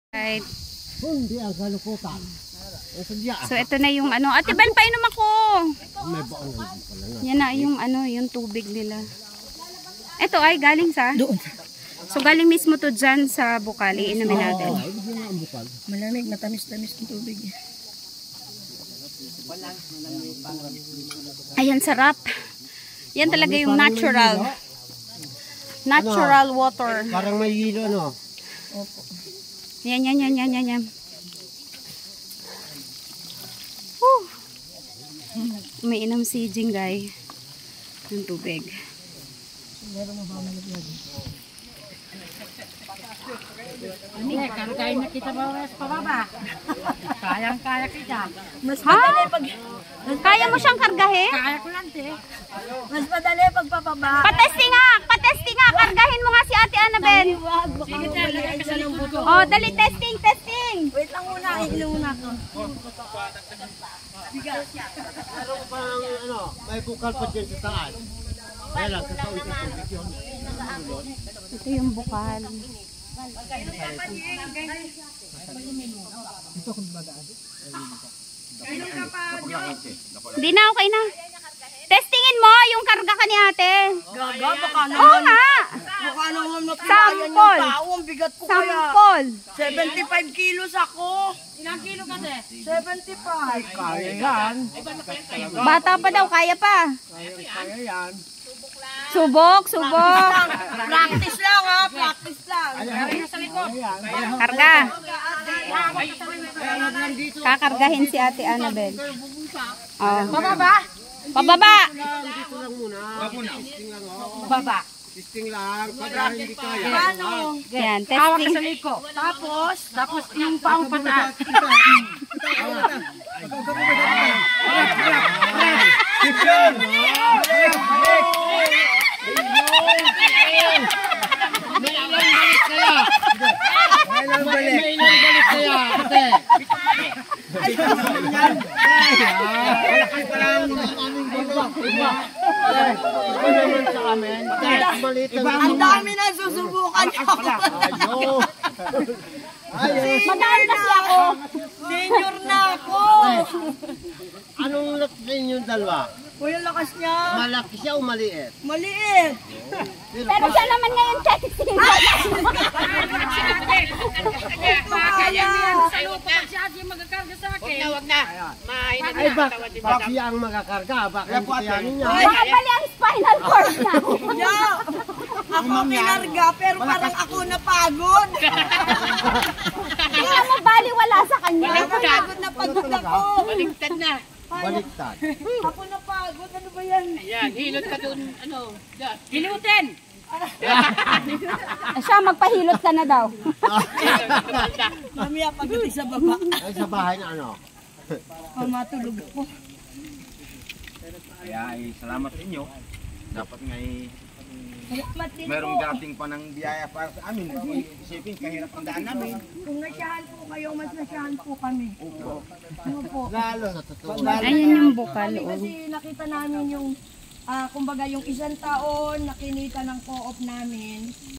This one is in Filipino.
Right. Hindi ang kalukutan. So ito na yung ano. Ate Ben, painom ako. May baon ng pala nga. Yan na yung ano, yung tubig nila. Ito ay galing sa? Doon. So galing mismo to dyan sa Bukali. Inumin natin. Malamig, matamis-tamis ng tubig. Ayan, sarap. Yan talaga yung natural. Natural water. Parang may hilo, no? Opo. Yan. Umiinom si Jingay ng tubig. Kargahin na kita ba sa pababa? Kayang-kaya kita. Mas Ha? Kaya mo siyang kargahin? kaya ko lang, te. Mas madali pagpapaba. Patesting nga! Patesting nga! Kargahin mo nga si Ate Annabel. Wag, baka mabalian siya ng buto. Oh, dali, testing! Wait lang muna, iglo muna ko. Pero parang ano, may bukal pa dyan sa taas. Kaya lang, kasawit ang tubig yun. Ito yung bukal. Hindi na, okay na. Testingin mo yung karga ka ni ate. Gaga, baka Oo naman. nga. Baka naman mapinayan Sample. yung tao. Ang bigat ko kaya. Sampol. 75 kilos ako. Ilang kilo ka, te? 75. Kaya yan. Bata pa daw, kaya pa. Kaya yan. Subok. Practice lang ha, practice lang. Karga. Kakargahin si Ate Annabel. Oh. Pababa. Dito lang muna. Testing lang, oh. Baba. Testing lang. Pagka hindi kaya. Paano? Yan, Hawak ka testing. sa liko. Tapos yung paong pataas. May ilang balik kaya. May ilang balik kaya. Ate. Malakas pa lang aming gulo. Iba naman sa amin. Ang dami na susubukan ako. Madami kasi ako. Senior na ako. Anong lakas sa inyong dalawa? Kuya, lakas niya. Malaki siya o maliit? Maliit. Pero siya naman ngayon testing. Wag na. Ay, bakit ang magakarga? Bakit hindi kayanin niya? Baka pala ang spinal cord na. Yeah. Ako pinarga pero parang ako napagod. Tingnan mo, baliwala sa kanya. Pagod na pagod ako. Baliktad na. Baliktad. Ako napagod. Ano ba yan? Ayan, hilot ka dun, ano, dyan. Hilutin. Siya, magpahilot ka na daw. Mamaya pagdating sa baba. Ay, sa bahay na ano? Matulog ako. Kaya ay salamat sa inyo. Dapat nga ay Salamat din merong po. dating pa ng biyaya para sa amin. Isipin, kahirap ang daan namin. Kung nasyahan po kayo, mas nasyahan po kami. Ano po? Lalo sa totoo. Ayun yung bukal. Kami kasi nakita namin yung, kumbaga yung isang taon na kinita ng co-op namin.